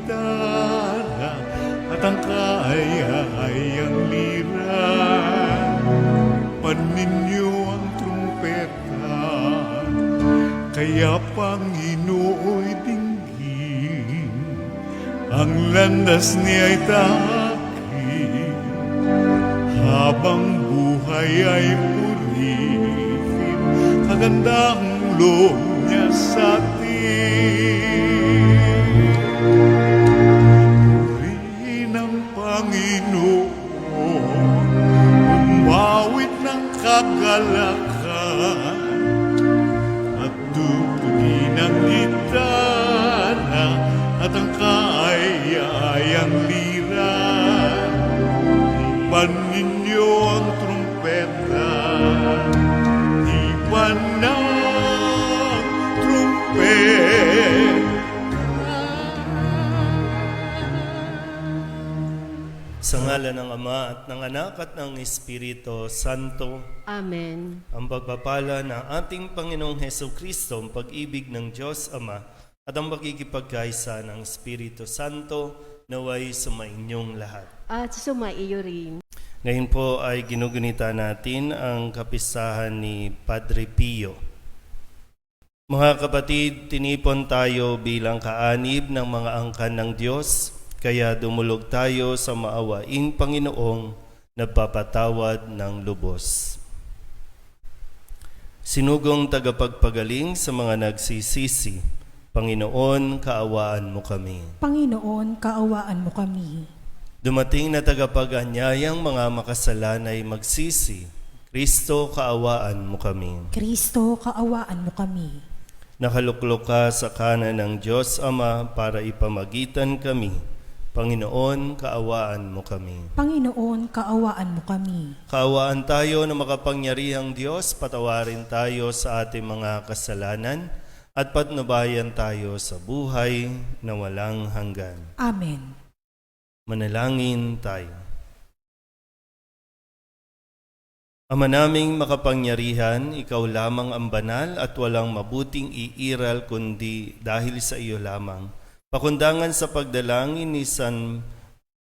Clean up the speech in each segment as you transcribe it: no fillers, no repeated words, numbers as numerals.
gitara at ang kaaya-ayang lira. Paninyo ang trumpeta, kaya Panginooy dinggin, ang landas niya'y takin, habang buhay ay purihin, kagandahang loob niya sa atin. Purihin ang Panginoon, umawit ng kagalakan, at tugtugin ang gitara at ang kaaya-ayang lira. Ipan ninyo ang trumpeta, ipan ng trumpeta. Sa ngalan ng Ama at ng Anak at ng Espiritu Santo. Amen. Ang pagpapala ng ating Panginoong Hesukristo, ang pag-ibig ng Diyos Ama at ang pagkikipagkaisa ng Espiritu Santo naway sumainyong lahat. At sumaiyo rin. Ngayon po ay ginugunita natin ang kapistahan ni Padre Pio. Mga kapatid, tinipon tayo bilang kaanib ng mga angkan ng Diyos, kaya dumulog tayo sa maawaing Panginoong nagpapatawad ng lubos. Sinugong tagapagpagaling sa mga nagsisisi, Panginoon, kaawaan mo kami. Panginoon, kaawaan mo kami. Dumating na tagapag-anyayang mga makasalanay magsisi, Kristo, kaawaan mo kami. Kristo, kaawaan mo kami. Nakaluklok ka sa kanan ng Diyos Ama para ipamagitan kami. Panginoon, kaawaan mo kami. Panginoon, kaawaan mo kami. Kaawaan tayo na makapangyarihang Diyos, patawarin tayo sa ating mga kasalanan at patnubayan tayo sa buhay na walang hanggan. Amen. Manalangin tayo. Ama naming makapangyarihan, ikaw lamang ang banal at walang mabuting iiral kundi dahil sa iyo lamang. Pakundangan sa pagdalangin ni San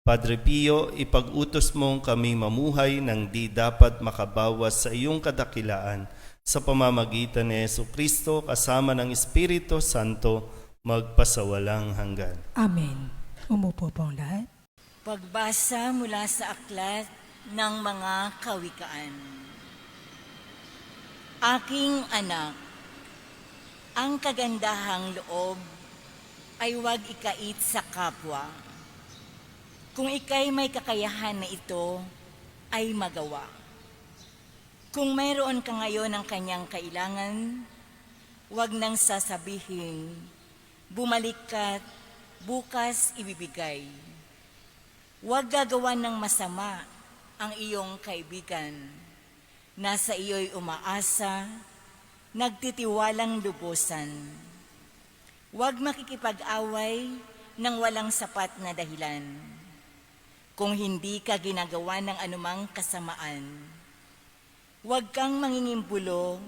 Padre Pio, ipag-utos mong kami mamuhay ng di dapat makabawas sa iyong kadakilaan sa pamamagitan ni Jesucristo kasama ng Espiritu Santo magpasawalang hanggan. Amen. Umupo po ang lahat. Pagbasa mula sa aklat ng mga kawikaan. Aking anak, ang kagandahang loob ay huwag ikait sa kapwa. Kung ikay may kakayahan na ito, ay magawa. Kung mayroon ka ngayon ng kanyang kailangan, huwag nang sasabihin, bumalik ka't bukas ibibigay. Huwag gagawan ng masama ang iyong kaibigan. Nasa iyo'y umaasa, nagtitiwalang lubusan. Huwag makikipag-away ng walang sapat na dahilan. Kung hindi ka ginagawa ng anumang kasamaan, huwag kang mangingimbulo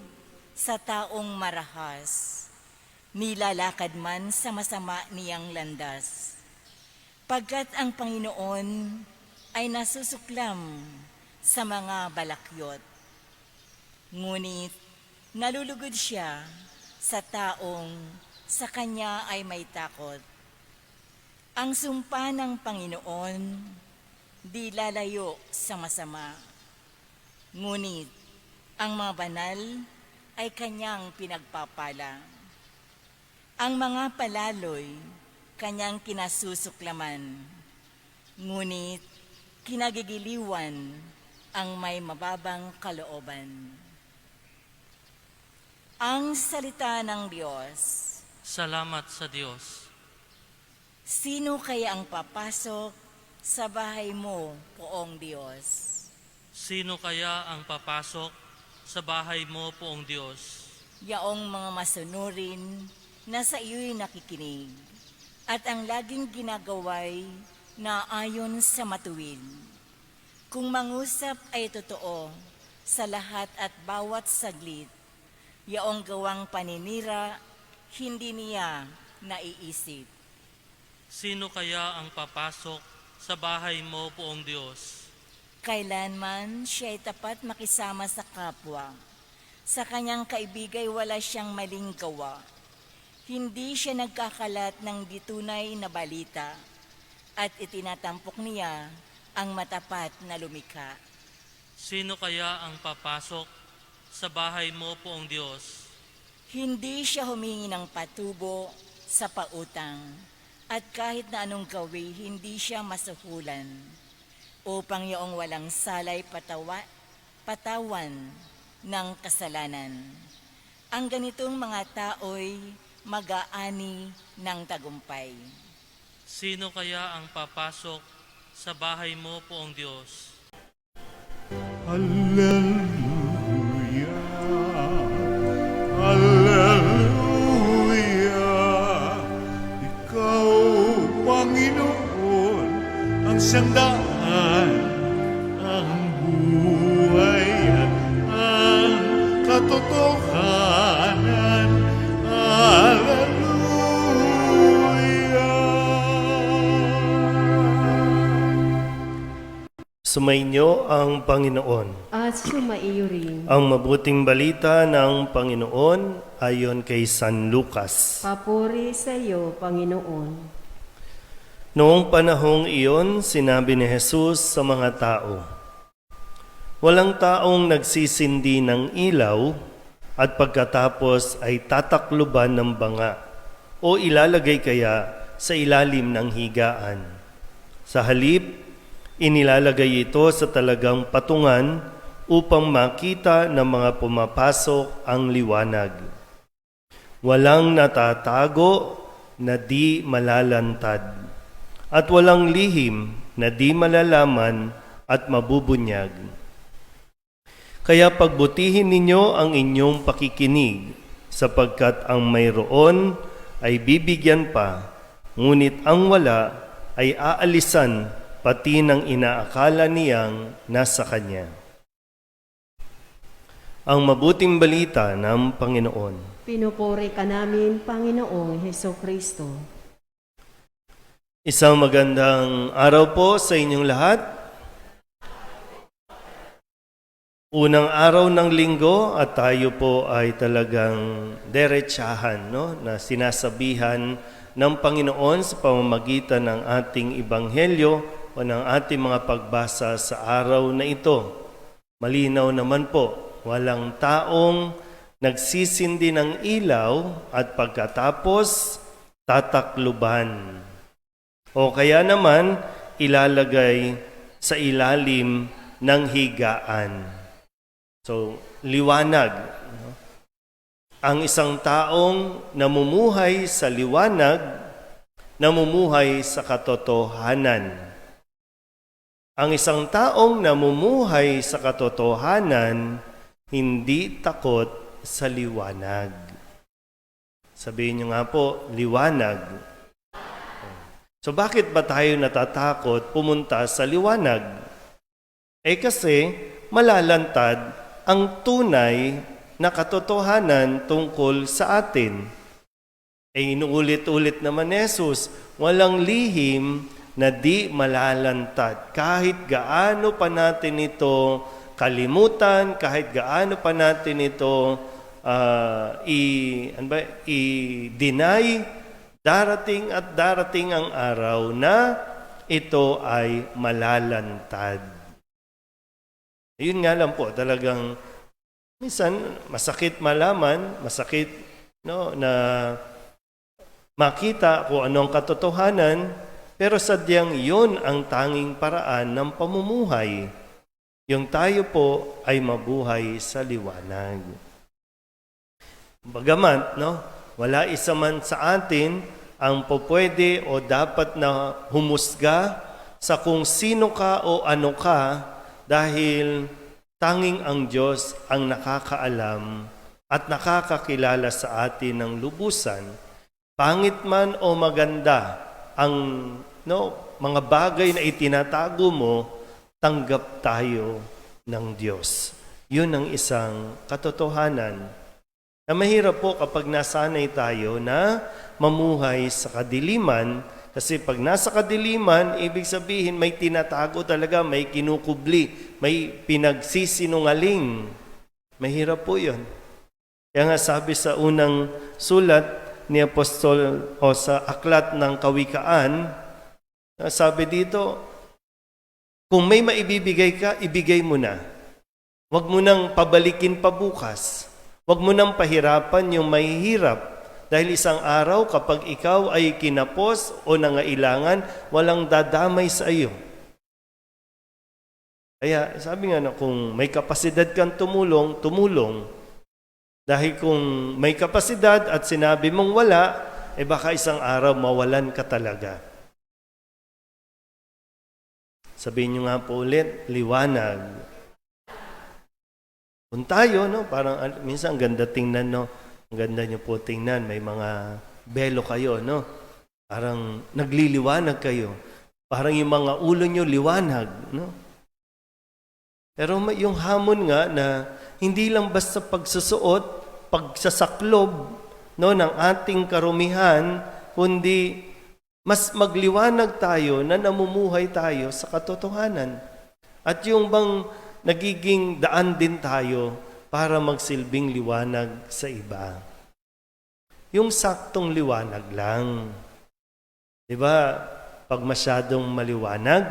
sa taong marahas, nilalakad man sa masama niyang landas. Pagkat ang Panginoon ay nasusuklam sa mga balakyot, ngunit nalulugod siya sa taong sa kanya ay may takot. Ang sumpa ng Panginoon di lalayo sa masama, ngunit ang mga banal ay kanyang pinagpapala. Ang mga palaloy kanyang kinasusuklaman, ngunit kinagigiliwan ang may mababang kalooban. Ang salita ng Diyos. Salamat sa Diyos. Sino kaya ang papasok sa bahay mo, Poong Diyos? Sino kaya ang papasok sa bahay mo, Poong Diyos? Yaong mga masunurin na sa iyo'y nakikinig, at ang laging ginagaway na ayon sa matuwid. Kung mangusap ay totoo sa lahat at bawat saglit, yaong gawang paninira, hindi niya naiisip. Sino kaya ang papasok sa bahay mo, Poong Diyos? Kailanman siya ay tapat makisama sa kapwa. Sa kanyang kaibigay wala siyang maling gawa. Hindi siya nagkakalat ng ditunay na balita at itinatampok niya ang matapat na lumikha. Sino kaya ang papasok sa bahay mo, Poong Diyos? Hindi siya humingi ng patubo sa pautang at kahit na anong gawi hindi siya masuhulan upang iyong walang salay patawan ng kasalanan. Ang ganitong mga tao'y mag-aani ng tagumpay. Sino kaya ang papasok sa bahay mo, Poong Diyos? Hallelujah, Hallelujah. Ikaw, Panginoon, ang sandaan, ang buhay at ang katotohanan. Hallelujah. Sumainyo ang Panginoon. At sumaiyo rin. Ang mabuting balita ng Panginoon ayon kay San Lucas. Papuri sa iyo, Panginoon. Noong panahong iyon, sinabi ni Jesus sa mga tao, walang taong nagsisindi ng ilaw at pagkatapos ay tatakluban ng banga o ilalagay kaya sa ilalim ng higaan. Sa halip, inilalagay ito sa talagang patungan upang makita ng mga pumapasok ang liwanag. Walang natatago na di malalantad at walang lihim na di malalaman at mabubunyag. Kaya pagbutihin ninyo ang inyong pakikinig sapagkat ang mayroon ay bibigyan pa, ngunit ang wala ay aalisan pati ng inaakala niyang nasa kanya. Ang mabuting balita ng Panginoon. Pinupuri ka namin, Panginoong Heso Kristo. Isang magandang araw po sa inyong lahat. Unang araw ng linggo at tayo po ay talagang derechahan, no? Na sinasabihan ng Panginoon sa pamamagitan ng ating ebanghelyo o ng ating mga pagbasa sa araw na ito. Malinaw naman po, walang taong nagsisindi ng ilaw at pagkatapos tatakluban. O kaya naman ilalagay sa ilalim ng higaan. So, liwanag. Ang isang taong namumuhay sa liwanag, namumuhay sa katotohanan. Ang isang taong namumuhay sa katotohanan, hindi takot sa liwanag. Sabihin niyo nga po, liwanag. So bakit ba tayo natatakot pumunta sa liwanag? Kasi malalantad ang tunay na katotohanan tungkol sa atin. Inuulit-ulit naman ni Jesus, walang lihim na di malalantad. Kahit gaano pa natin ito kalimutan, kahit gaano pa natin ito i-deny, darating at darating ang araw na ito ay malalantad. Yun nga lang po, talagang minsan masakit malaman, masakit na makita kung anong katotohanan, pero sadyang yun ang tanging paraan ng pamumuhay. Yung tayo po ay mabuhay sa liwanag. Bagamat, wala isa man sa atin ang pupwede o dapat na humusga sa kung sino ka o ano ka dahil tanging ang Diyos ang nakakaalam at nakakakilala sa atin ng lubusan. Pangit man o maganda ang mga bagay na itinatago mo, tanggap tayo ng Diyos. Yun ang isang katotohanan na mahirap po kapag nasanay tayo na mamuhay sa kadiliman Kasi pag nasa kadiliman, ibig sabihin may tinatago talaga, may kinukubli, may pinagsisinungaling. Mahirap po yun. Kaya nga sabi sa unang sulat ni Apostol o sa aklat ng Kawikaan, sabi dito, kung may maibibigay ka, ibigay mo na. Huwag mo nang pabalikin pa bukas. Huwag mo nang pahirapan yung mahihirap. Dahil isang araw, kapag ikaw ay kinapos o nangailangan, walang dadamay sa iyo. Kaya sabi nga na, kung may kapasidad kang tumulong, tumulong. Dahil kung may kapasidad at sinabi mong wala, baka isang araw mawalan ka talaga. Sabihin nyo nga po ulit, liwanag. Kung tayo, no, parang minsan ang ganda tingnan, no? Ang ganda nyo po tingnan, may mga belo kayo, no? Parang nagliliwanag kayo. Parang yung mga ulo nyo liwanag, no? Pero yung hamon nga na hindi lang basta pagsusuot, pagsasaklob, no, ng ating karumihan, kundi mas magliwanag tayo na namumuhay tayo sa katotohanan. At yung bang nagiging daan din tayo para magsilbing liwanag sa iba. Yung saktong liwanag lang. Diba, pag masyadong maliwanag,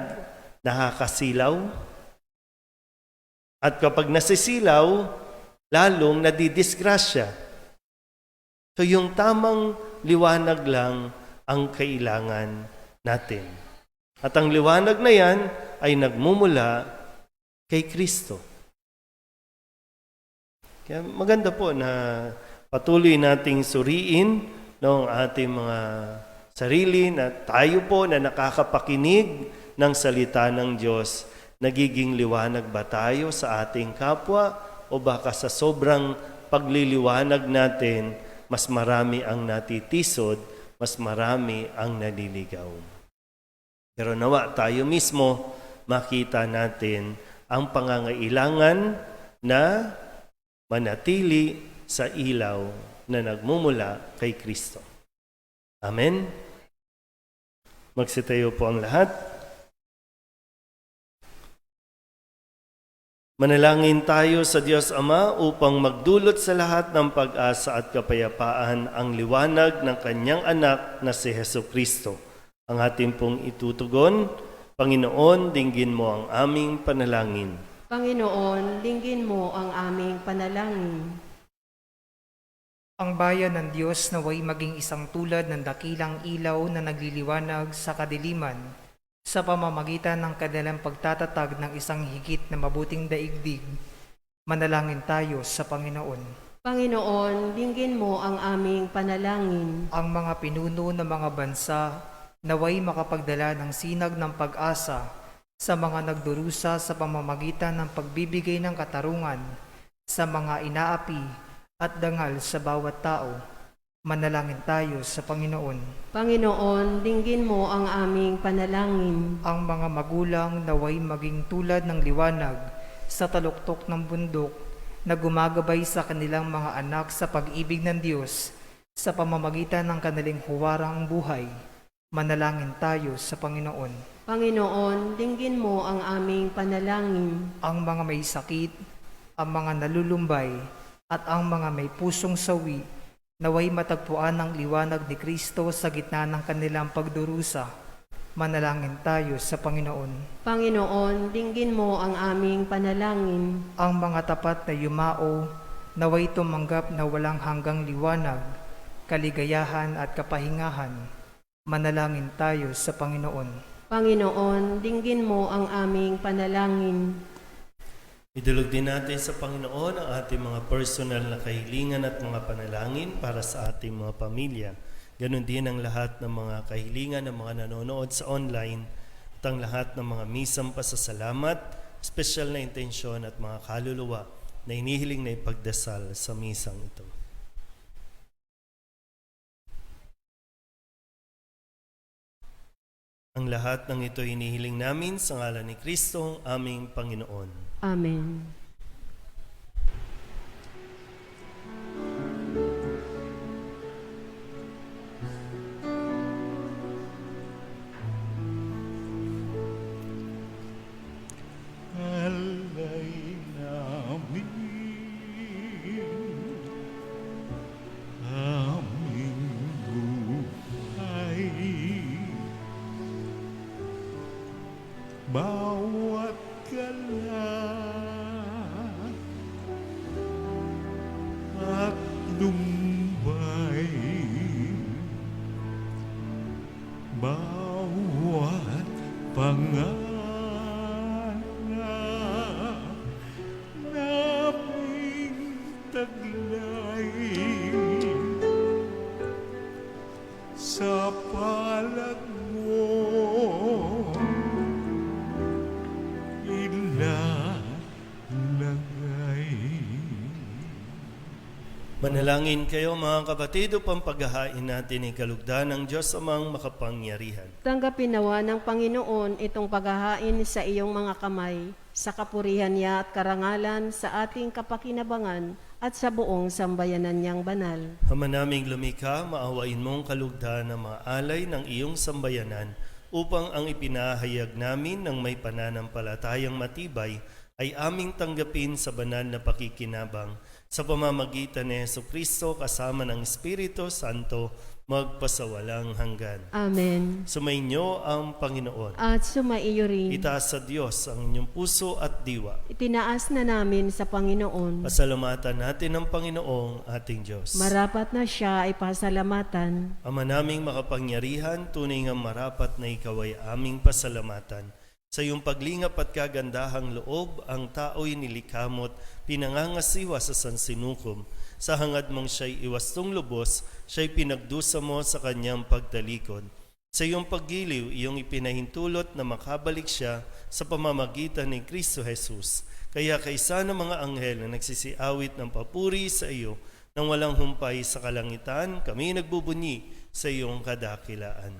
nakakasilaw. At kapag nasisilaw, lalong nadidisgrasya. So yung tamang liwanag lang ang kailangan natin. At ang liwanag na yan ay nagmumula kay Kristo. Kaya maganda po na patuloy nating suriin ng ating mga sarili na tayo po na nakakapakinig ng salita ng Diyos. Nagiging liwanag ba tayo sa ating kapwa o baka sa sobrang pagliliwanag natin, mas marami ang natitisod, mas marami ang naliligaw. Pero nawa tayo mismo makita natin ang pangangailangan na manatili sa ilaw na nagmumula kay Kristo. Amen? Magsitayo po ang lahat. Manalangin tayo sa Diyos Ama upang magdulot sa lahat ng pag-asa at kapayapaan ang liwanag ng Kanyang anak na si Jesucristo. Ang ating pong itutugon, Panginoon, dinggin mo ang aming panalangin. Panginoon, dinggin mo ang aming panalangin. Ang bayan ng Diyos naway maging isang tulad ng dakilang ilaw na nagliliwanag sa kadiliman sa pamamagitan ng kanilang pagtatatag ng isang higit na mabuting daigdig. Manalangin tayo sa Panginoon. Panginoon, dinggin mo ang aming panalangin. Ang mga pinuno ng mga bansa naway makapagdala ng sinag ng pag-asa sa mga nagdurusa sa pamamagitan ng pagbibigay ng katarungan sa mga inaapi at dangal sa bawat tao. Manalangin tayo sa Panginoon. Panginoon, dinggin mo ang aming panalangin. Ang mga magulang naway maging tulad ng liwanag sa taluktok ng bundok na gumagabay sa kanilang mga anak sa pag-ibig ng Diyos sa pamamagitan ng kanilang huwarang buhay. Manalangin tayo sa Panginoon. Panginoon, dinggin mo ang aming panalangin. Ang mga may sakit, ang mga nalulumbay, at ang mga may pusong sawi, naway matagpuan ng liwanag ni Kristo sa gitna ng kanilang pagdurusa. Manalangin tayo sa Panginoon. Panginoon, dinggin mo ang aming panalangin. Ang mga tapat na yumao, naway tumanggap na walang hanggang liwanag, kaligayahan at kapahingahan. Manalangin tayo sa Panginoon. Panginoon, dinggin mo ang aming panalangin. Idulog din natin sa Panginoon ang ating mga personal na kahilingan at mga panalangin para sa ating mga pamilya. Ganon din ang lahat ng mga kahilingan ng mga nanonood sa online at ang lahat ng mga misang pasasalamat, espesyal na intensyon at mga kaluluwa na inihiling na ipagdasal sa misang ito. Ang lahat ng ito inihiling namin sa ngalan ni Kristo, aming Panginoon. Amen. bawat kalat at lumbay, bawat pangarap naming taglay sa palad mo ilalagay. Manalangin kayo mga kapatid upang paghahain natin ay kalugdan ng Diyos amang makapangyarihan. Tanggapin nawa ng Panginoon itong paghahain sa iyong mga kamay, sa kapurihan niya at karangalan sa ating kapakinabangan at sa buong sambayanan niyang banal. Ama naming lumikha, maawain mong kalugdan ng mga alay ng iyong sambayanan upang ang ipinahayag namin ng may pananampalatayang matibay ay aming tanggapin sa banal na pakikinabang sa pamamagitan ni Jesucristo kasama ng Espiritu Santo magpasawalang hanggan. Amen. Sumainyo ang Panginoon. At sumaiyo rin. Itaas sa Diyos ang inyong puso at diwa. Itinaas na namin sa Panginoon. Pasalamatan natin ang Panginoong ating Diyos. Marapat na siya ay pasalamatan. Ama naming makapangyarihan, tunay nga marapat na ikaw ay aming pasalamatan. Sa iyong paglingap at kagandahang loob, ang tao'y nilikamot, pinangangasiwa sa sansinukom. Sa hangad mong siya'y iwastong lubos, siya'y pinagdusa mo sa kanyang pagtalikod. Sa iyong paggiliw, iyong ipinahintulot na makabalik siya sa pamamagitan ni Kristo Jesus. Kaya kaysa ng mga anghel na nagsisiawit ng papuri sa iyo, nang walang humpay sa kalangitan, kami nagbubunyi sa iyong kadakilaan.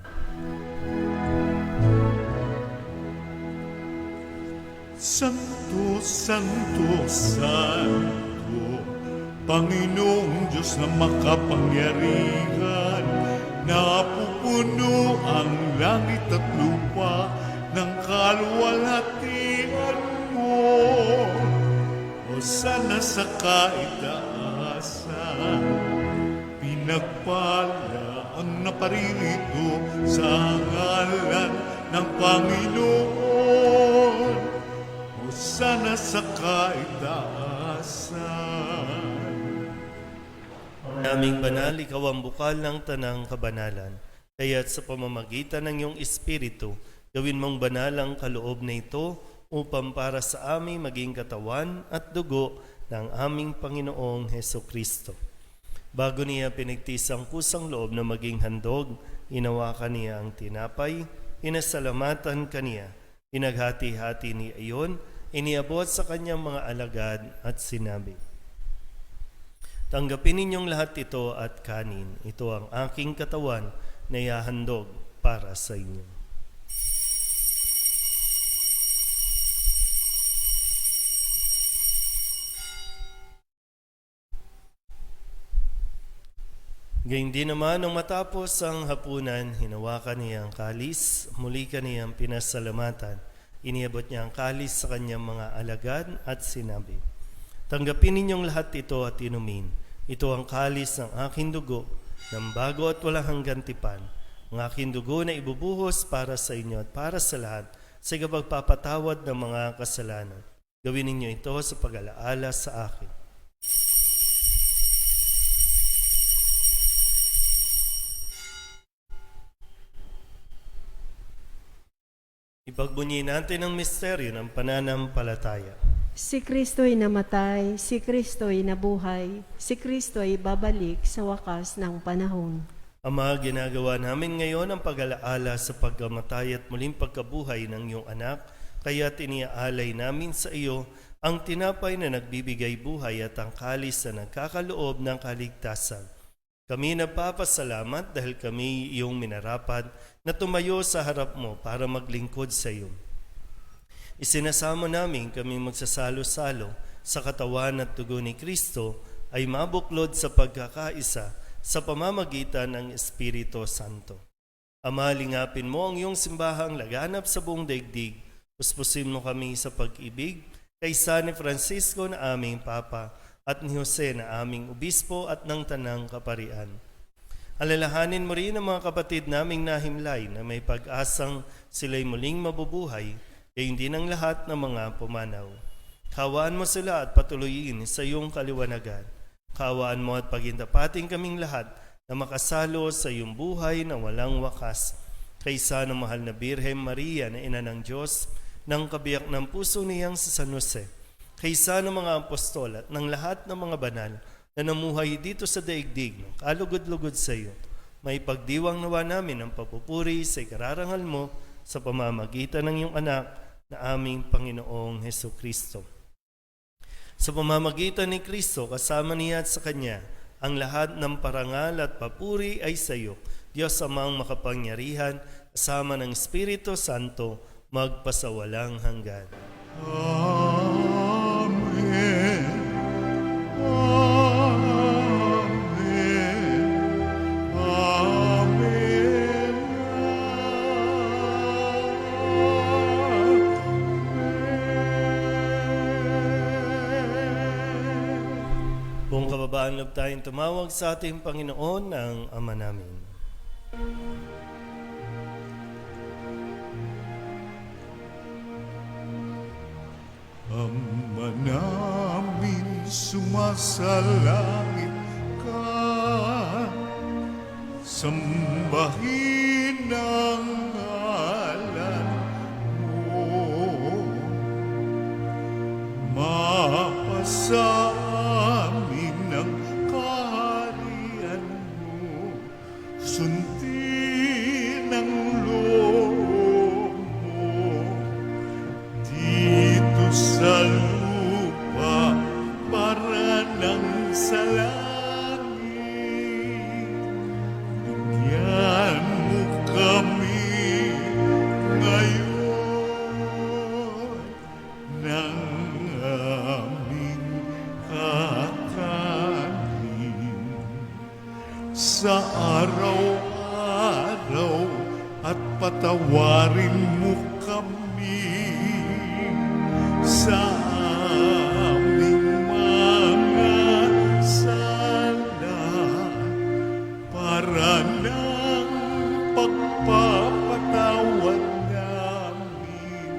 Santo, Santo, Santo, Panginoong Diyos na makapangyarihan, napupuno ang langit at lupa ng kaluwalhatian mo. Hosana sa kaitaasan, pinagpala ang naparirito sa ngalan ng Panginoon. Hosana sa kaitaasan. Naming banal, ikaw ang bukal ng tanang kabanalan. Kaya't sa pamamagitan ng iyong Espiritu, gawin mong banal ang kaloob na ito upang para sa aming maging katawan at dugo ng aming Panginoong Hesukristo. Bago niya pinigtis ang kusang loob na maging handog, inawakan niya ang tinapay, inasalamatan kaniya, inaghati-hati niya iyon, iniabot sa kanyang mga alagad at sinabi, tanggapin ninyong lahat ito at kanin. Ito ang aking katawan na ihahandog para sa inyo. Gayun din naman, nung matapos ang hapunan, hinawakan niya ang kalis, muli kaniyang pinasalamatan. Iniabot niya ang kalis sa kanyang mga alagad at sinabi, tanggapin ninyong lahat ito at inumin. Ito ang kalis ng aking dugo, ng bago at walang hanggang tipan. Ang aking dugo na ibubuhos para sa inyo at para sa lahat sa pagpapatawad ng mga kasalanan. Gawin ninyo ito sa pag-alaala sa akin. Ipagbunyi natin ang misteryo ng pananampalataya. Si Kristo'y namatay, si Kristo'y nabuhay, si Kristo'y babalik sa wakas ng panahon. Ama, ginagawa namin ngayon ang pag-alaala sa pagkamatay at muling pagkabuhay ng iyong anak, kaya tiniaalay namin sa iyo ang tinapay na nagbibigay buhay at ang kalis na nagkakaloob ng kaligtasan. Kami nagpapasalamat dahil kami iyong minarapat na tumayo sa harap mo para maglingkod sa iyo. Isinasamo namin kami magsasalo-salo sa katawan at dugo ni Kristo ay mabuklod sa pagkakaisa sa pamamagitan ng Espiritu Santo. Ama, lingapin mo ang iyong simbahang laganap sa buong daigdig. Puspusin mo kami sa pag-ibig kay San Francisco na aming Papa at ni Jose na aming Obispo at ng Tanang Kaparian. Alalahanin mo rin ang mga kapatid naming nahimlay na may pag-asang sila'y muling mabubuhay gayon din ang lahat ng mga pumanaw. Kawaan mo sila at patuloyin sa iyong kaliwanagan. Kawaan mo at pagintapating kaming lahat na makasalo sa iyong buhay na walang wakas. Kaysa ng mahal na Birhen Maria na ina ng Diyos, ng kabiyak ng puso niyang sa San Jose, kaysa ng mga apostol at ng lahat ng mga banal na namuhay dito sa daigdig ng kalugod-lugod sa iyo, may pagdiwang nawa namin ang papupuri sa ikararangal mo sa pamamagitan ng iyong anak na aming Panginoong Heso Kristo. Sa pamamagitan ni Kristo, kasama niya at sa Kanya, ang lahat ng parangal at papuri ay sa iyo, Diyos Amang makapangyarihan, kasama ng Espiritu Santo, magpasawalang hanggan. Amen. Amen. Amen. Kung kababaan loob tayong tumawag sa ating Panginoon ng Ama namin. Ama namin sumasalangit ka, sambahin ang ngalan mo, mapasa amin ang kaharian mo, sundin ang loob mo, dito sa lupa para ng sa langit. Bigyan mo kami ngayon ng aming kakanin sa araw-araw at patawarin mo kami sa aming mga sala para ng pagpapatawad namin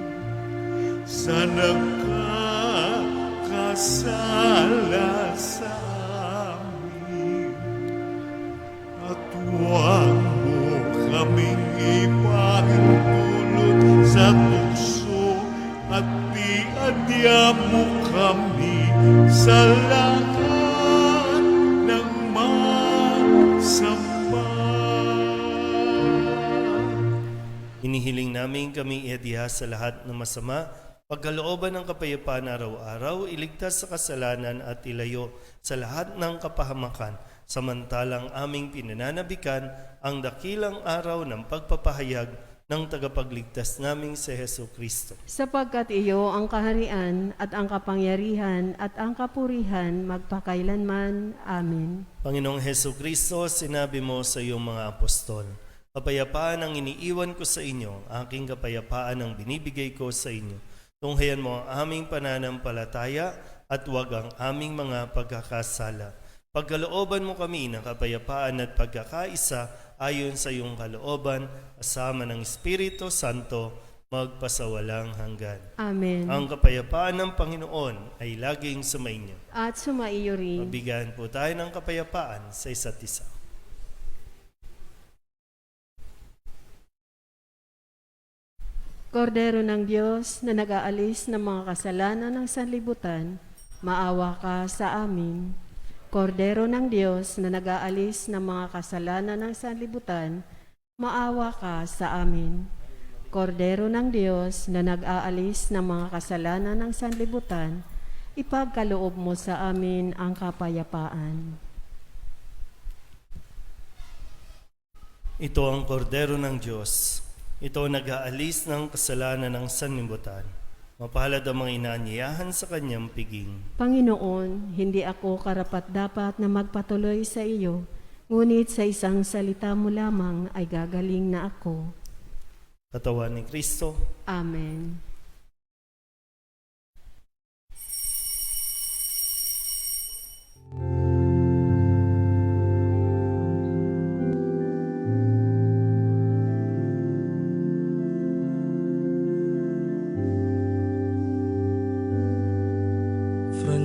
sa nagkakasala sa amin. At huwag mo kaming ipahintulot sa tukso at diadya mo kami sa lahat ng masama. Inihiling namin kami iadya sa lahat ng masama, pagkalooban ng kapayapaan araw-araw, iligtas sa kasalanan at ilayo sa lahat ng kapahamakan, samantalang aming pinananabikan ang dakilang araw ng pagpapahayag ng tagapagligtas naming si Heso Kristo. Sapagkat iyo ang kaharian at ang kapangyarihan at ang kapurihan magpakailanman. Amen. Panginoong Heso Kristo, sinabi mo sa iyong mga apostol, kapayapaan ang iniiwan ko sa inyo, aking kapayapaan ang binibigay ko sa inyo. Tunghayan mo ang aming pananampalataya at huwag ang aming mga pagkakasala. Pagkalooban mo kami ng kapayapaan at pagkakaisa ayon sa iyong kalooban, kasama ng Espiritu Santo, magpasawalang hanggan. Amen. Ang kapayapaan ng Panginoon ay laging sumainyo. At sumaiyo rin. Mabigyan po tayo ng kapayapaan sa isa't isa. Kordero ng Diyos na nag-aalis ng mga kasalanan ng sanlibutan, maawa ka sa amin. Kordero ng Diyos na nag-aalis ng mga kasalanan ng sanlibutan, maawa ka sa amin. Kordero ng Diyos na nag-aalis ng mga kasalanan ng sanlibutan, ipagkaloob mo sa amin ang kapayapaan. Ito ang kordero ng Diyos. Ito ang nag-aalis ng kasalanan ng sanlibutan. Mapalad ang mga inaanyayahan sa kanyang piging. Panginoon, hindi ako karapat-dapat na magpatuloy sa iyo, ngunit sa isang salita mo lamang ay gagaling na ako. Katawan ni Kristo. Amen.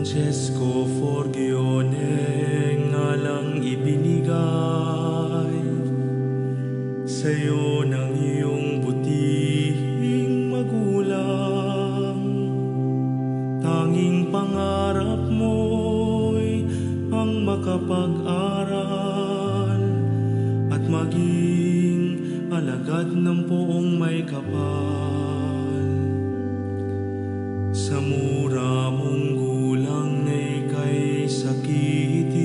Francesco Forgione nga lang ibinigay sa'yo ng iyong butihing magulang. Tanging pangarap mo'y ang makapag-aral at maging alagad ng poong may kapal. Sa mura mong gulang na ika'y sakitin,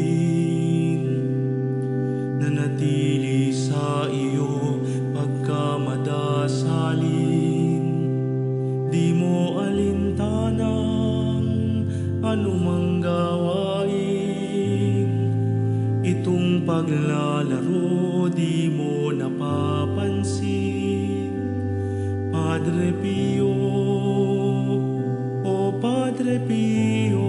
nanatili sa iyo pagkamadasalin. Di mo alintanang anumang gawain, itong paglalaro di mo napapansin. Padre Pio, o Padre Pio,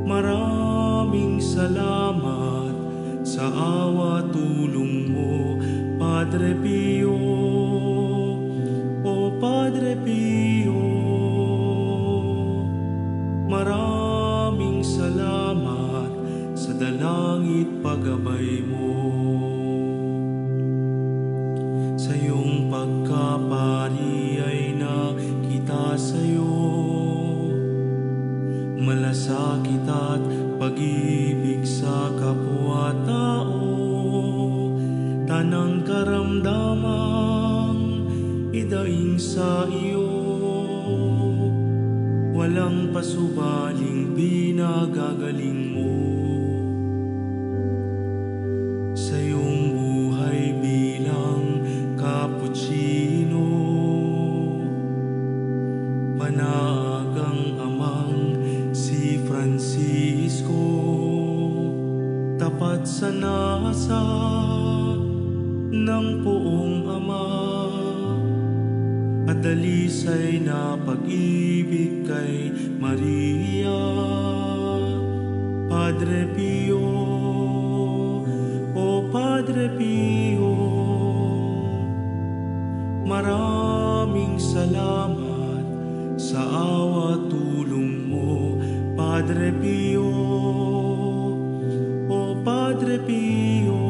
maraming salamat sa awa tulong mo. Padre Pio, o Padre Pio, maraming salamat sa dalangit paggabay mo. Sa iyong pagkapari ay nakita sa'yo malasakit at pag-ibig sa kapwa-tao. Tanang karamdamang idaing sa iyo, walang pasubaling binagagaling mo. Sa iyong buhay bilang Cappuccino, panagang amang si Francisco, tapat sa nasa ng poong ama, at dalisay na pag-ibig kay Maria. Padre Pio, o Padre Pio, maraming salamat sa awa tulong mo. Padre Pio, o Padre Pio,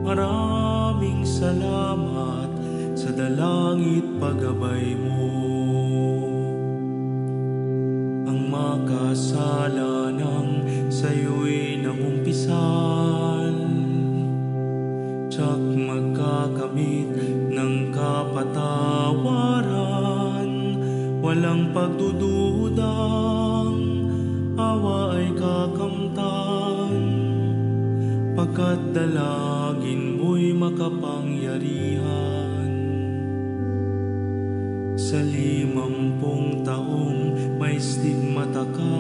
maraming salamat sa dalangit paggabay mo. Ang makasalanang sa'yo'y nangumpisal, tsak magkakamit ng kapatawaran. Walang pagdududang awa ay kakamtan, pagkat dalangin mo'y makapangyarihan. Sa 50 taong may stigmata ka,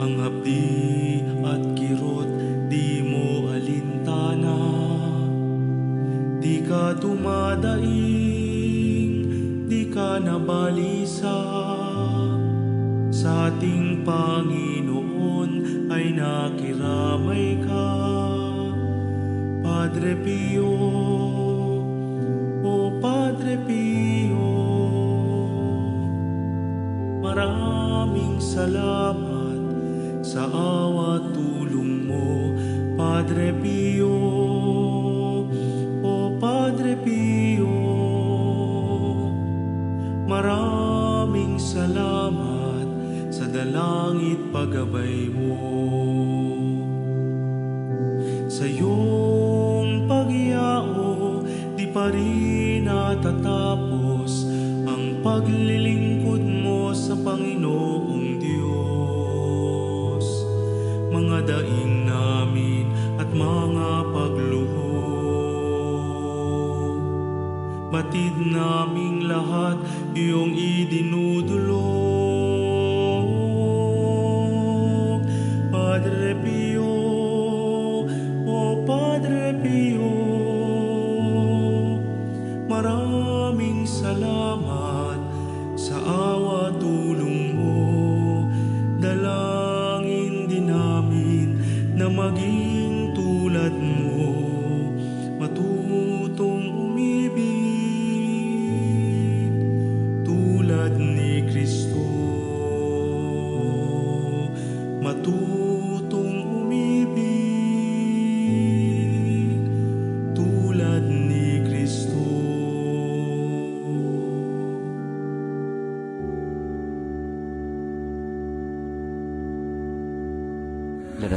ang hapdi at kirot di mo alintana. Di ka dumadaing, di ka nabalisa, sa ating Panginoon ay nakiramay ka. Padre Pio, o Padre Pio, maraming salamat sa awa tulong mo. Padre Pio, o Padre Pio, maraming salamat sa dalangit paggabay mo. Sa iyong pagyao, di pa rin natatapos ang paglilingkod mo sa Panginoong Diyos. Mga daing namin at mga pagluhod, batid naming lahat iyong idinudulog. Padre Pio, o Padre Pio, maraming salamat sa awa tulong mo. Dalangin din namin na maging tulad mo, matutong umibig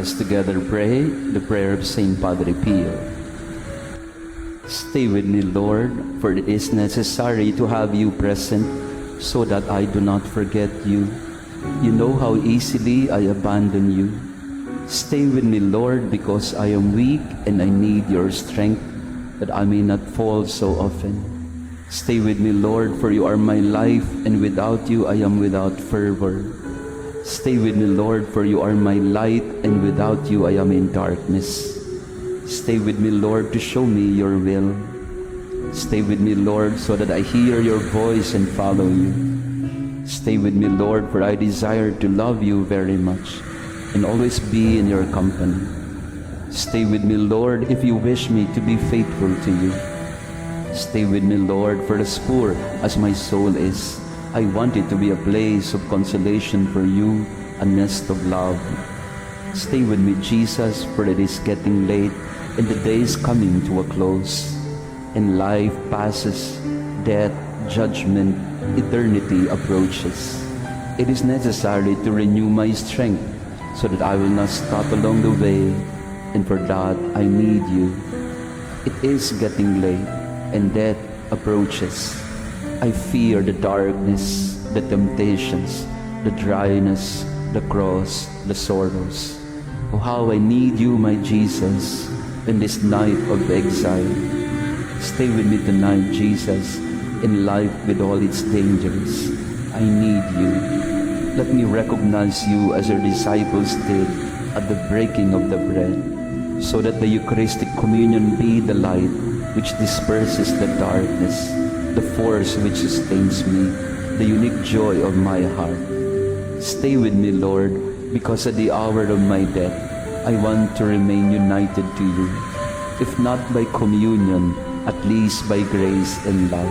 let's together pray the prayer of Saint Padre Pio. Stay with me, Lord, for it is necessary to have you present so that I do not forget you. You know how easily I abandon you. Stay with me, Lord, because I am weak and I need your strength, that I may not fall so often. Stay with me, Lord, for you are my life, and without you I am without fervor. Stay with me, Lord, for you are my light, and without you I am in darkness. Stay with me, Lord, to show me your will. Stay with me, Lord, so that I hear your voice and follow you. Stay with me, Lord, for I desire to love you very much and always be in your company. Stay with me, Lord, if you wish me to be faithful to you. Stay with me, Lord, for as poor as my soul is, I want it to be a place of consolation for you, a nest of love. Stay with me, Jesus, for it is getting late and the day is coming to a close. And life passes, death, judgment, eternity approaches. It is necessary to renew my strength so that I will not stop along the way, and for that I need you. It is getting late and death approaches. I fear the darkness, the temptations, the dryness, the cross, the sorrows. Oh, how I need you, my Jesus, in this night of exile. Stay with me tonight, Jesus, in life with all its dangers. I need you. Let me recognize you as your disciples did at the breaking of the bread, so that the Eucharistic communion be the light which disperses the darkness, the force which sustains me, the unique joy of my heart. Stay with me, Lord, because at the hour of my death, I want to remain united to you, if not by communion, at least by grace and love.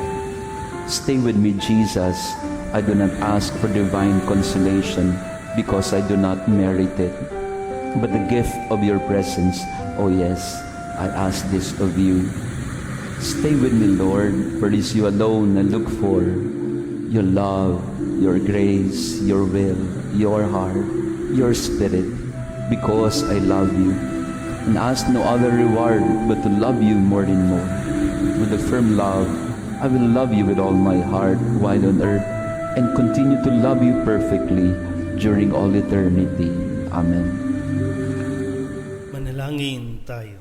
Stay with me, Jesus. I do not ask for divine consolation because I do not merit it, but the gift of your presence, oh yes, I ask this of you. Stay with me, Lord, for it is you alone I look for, your love, your grace, your will, your heart, your spirit, because I love you, and ask no other reward but to love you more and more. With a firm love, I will love you with all my heart while on earth, and continue to love you perfectly during all eternity. Amen. Manalangin tayo.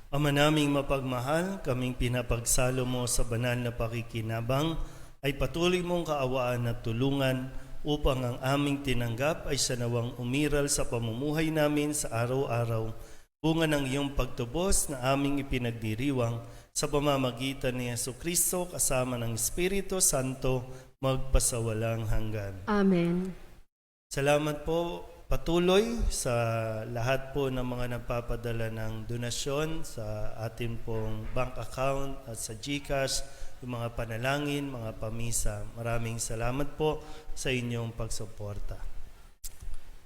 Ama naming mapagmahal, kaming pinapagsalo mo sa banal na pakikinabang, ay patuloy mong kaawaan at tulungan upang ang aming tinanggap ay sanawang umiral sa pamumuhay namin sa araw-araw, bunga ng iyong pagtubos na aming ipinagdiriwang sa pamamagitan ni Jesucristo kasama ng Espiritu Santo magpasawalang hanggan. Amen. Salamat po patuloy sa lahat po ng mga nagpapadala ng donasyon sa atin pong bank account at sa GCash, yung mga panalangin, mga pamisa. Maraming salamat po sa inyong pagsuporta.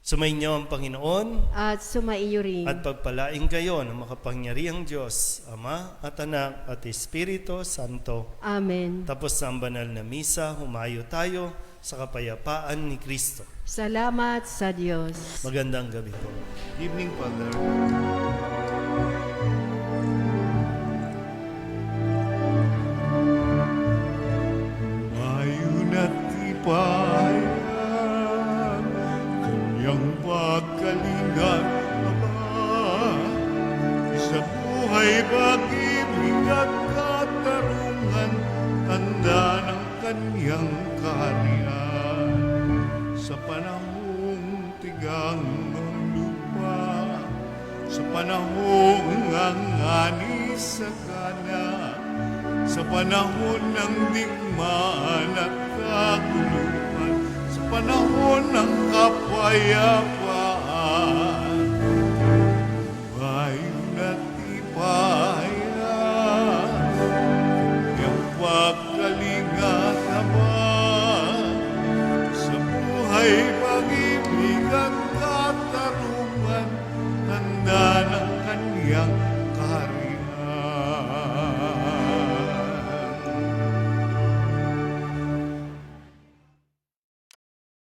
Sumainyo ang Panginoon At sumaiyo rin. at pagpalain kayo ng makapangyarihang Diyos, Ama at Anak at Espiritu Santo. Amen. Tapos sa banal na misa, humayo tayo sa kapayapaan ni Kristo. Salamat sa Diyos. Magandang gabi po. Evening, Father. Ayun at ipayag kanyang pagkalinga, Ama, sa buhay pag-ibig at katarungan, tanda ng kanyang kaharian. Sa panahong tigang ng lupa, sa panahong ang ani sa kana, sa panahon ng digmaan at kaguluhan, sa panahon ng kapayapaan,